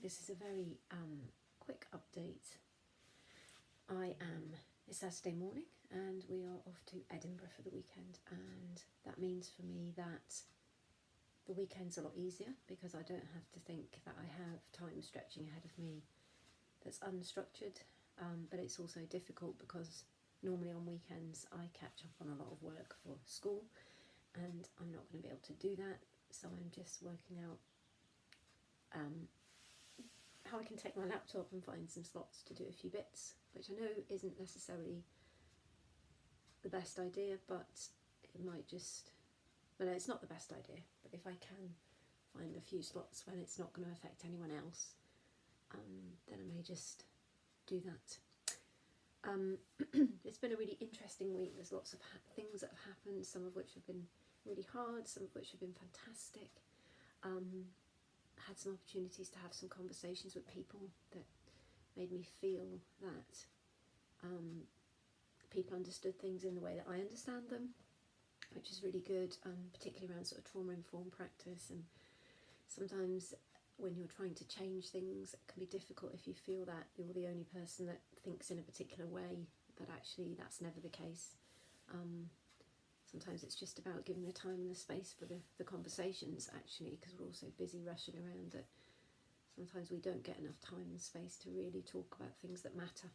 This is a very quick update. It's Saturday morning and we are off to Edinburgh for the weekend, and that means for me that the weekend's a lot easier because I don't have to think that I have time stretching ahead of me that's unstructured, but it's also difficult because normally on weekends I catch up on a lot of work for school and I'm not going to be able to do that, so I'm just working out how I can take my laptop and find some slots to do a few bits, which I know isn't necessarily the best idea, but it might just, well, it's not the best idea, but if I can find a few slots when it's not going to affect anyone else, then I may just do that. It's been a really interesting week. There's lots of things that have happened, some of which have been really hard, some of which have been fantastic. Had some opportunities to have some conversations with people that made me feel that people understood things in the way that I understand them, which is really good, particularly around sort of trauma-informed practice. And sometimes when you're trying to change things, it can be difficult if you feel that you're the only person that thinks in a particular way, but actually that's never the case. Sometimes it's just about giving the time and the space for the conversations, actually, because we're all so busy rushing around that sometimes we don't get enough time and space to really talk about things that matter.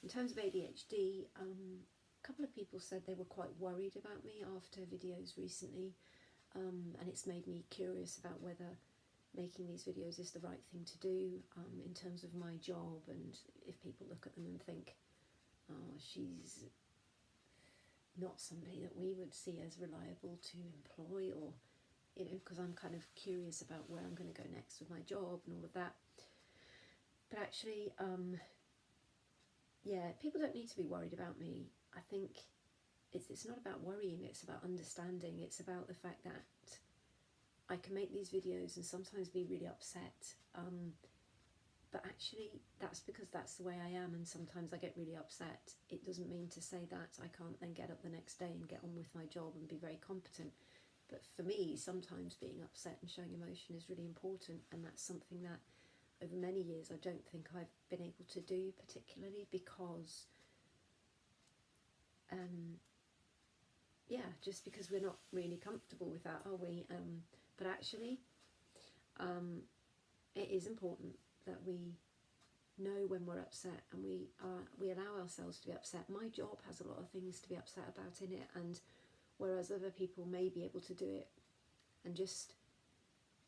In terms of ADHD, a couple of people said they were quite worried about me after videos recently, and it's made me curious about whether making these videos is the right thing to do in terms of my job, and if people look at them and think, oh, she's not somebody that we would see as reliable to employ, or, you know, because I'm kind of curious about where I'm going to go next with my job and all of that. But actually, yeah, people don't need to be worried about me. I think it's not about worrying, it's about understanding. It's about the fact that I can make these videos and sometimes be really upset, but actually that's because that's the way I am, and sometimes I get really upset. It doesn't mean to say that I can't then get up the next day and get on with my job and be very competent. But for me, sometimes being upset and showing emotion is really important, and that's something that over many years I don't think I've been able to do, particularly because yeah, just because we're not really comfortable with that, are we? But actually it is important that we know when we're upset, and we allow ourselves to be upset. My job has a lot of things to be upset about in it, and whereas other people may be able to do it and just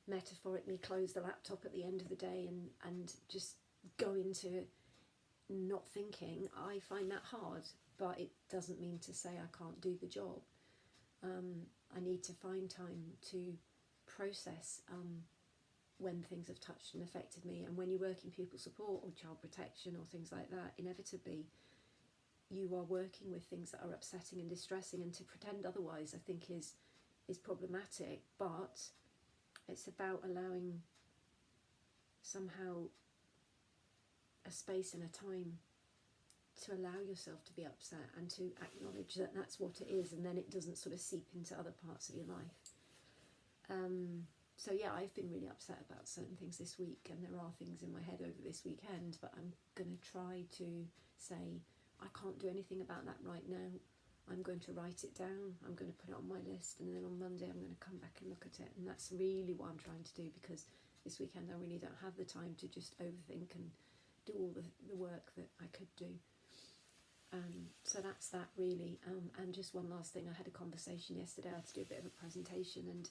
metaphorically close the laptop at the end of the day and just go into not thinking, I find that hard, but it doesn't mean to say I can't do the job. I need to find time to process when things have touched and affected me. And when you work in pupil support or child protection or things like that, inevitably you are working with things that are upsetting and distressing, and to pretend otherwise I think is problematic. But it's about allowing somehow a space and a time to allow yourself to be upset and to acknowledge that that's what it is, and then it doesn't sort of seep into other parts of your life. So yeah, I've been really upset about certain things this week, and there are things in my head over this weekend, but I'm going to try to say, I can't do anything about that right now. I'm going to write it down, I'm going to put it on my list, and then on Monday I'm going to come back and look at it. And that's really what I'm trying to do, because this weekend I really don't have the time to just overthink and do all the work that I could do. So that's that really. And just one last thing, I had a conversation yesterday. I had to do a bit of a presentation and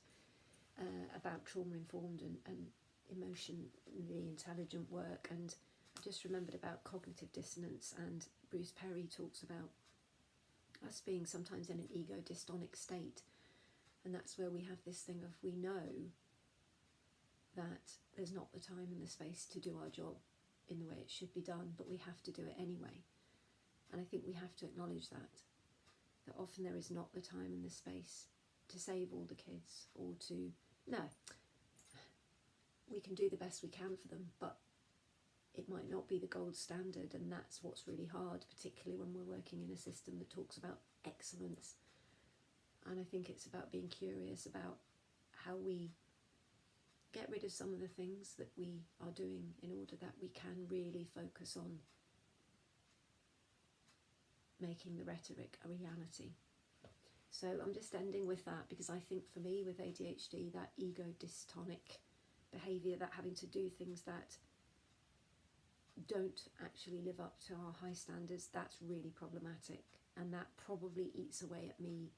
about trauma-informed and emotionally intelligent work, and I just remembered about cognitive dissonance, and Bruce Perry talks about us being sometimes in an ego dystonic state, and that's where we have this thing of, we know that there's not the time and the space to do our job in the way it should be done, but we have to do it anyway. And I think we have to acknowledge that often there is not the time and the space to save all the kids, or to, no, we can do the best we can for them, but it might not be the gold standard, and that's what's really hard, particularly when we're working in a system that talks about excellence. And I think it's about being curious about how we get rid of some of the things that we are doing in order that we can really focus on making the rhetoric a reality. So I'm just ending with that, because I think for me with ADHD, that ego dystonic behaviour, that having to do things that don't actually live up to our high standards, that's really problematic, and that probably eats away at me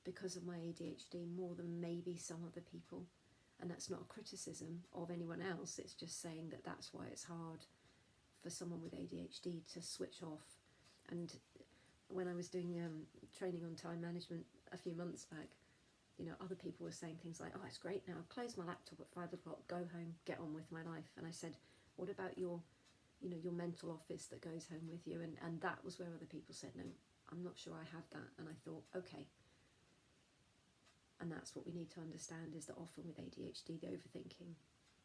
because of my ADHD more than maybe some other people. And that's not a criticism of anyone else, it's just saying that that's why it's hard for someone with ADHD to switch off. And when I was doing training on time management a few months back, you know, other people were saying things like, oh, it's great now, close my laptop at 5 o'clock, go home, get on with my life. And I said, what about your, you know, your mental office that goes home with you? And that was where other people said, no, I'm not sure I have that. And I thought, okay. And that's what we need to understand, is that often with ADHD, the overthinking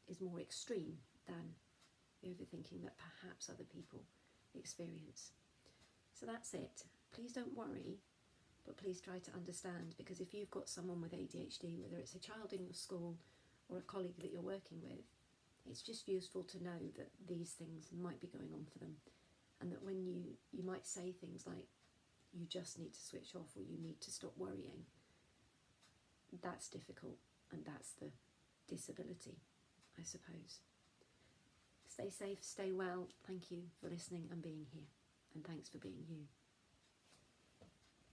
is more extreme than the overthinking that perhaps other people experience. So that's it. Please don't worry, but please try to understand, because if you've got someone with ADHD, whether it's a child in your school or a colleague that you're working with, it's just useful to know that these things might be going on for them, and that when you might say things like, you just need to switch off, or you need to stop worrying, that's difficult, and that's the disability, I suppose. Stay safe, stay well. Thank you for listening and being here, and thanks for being you.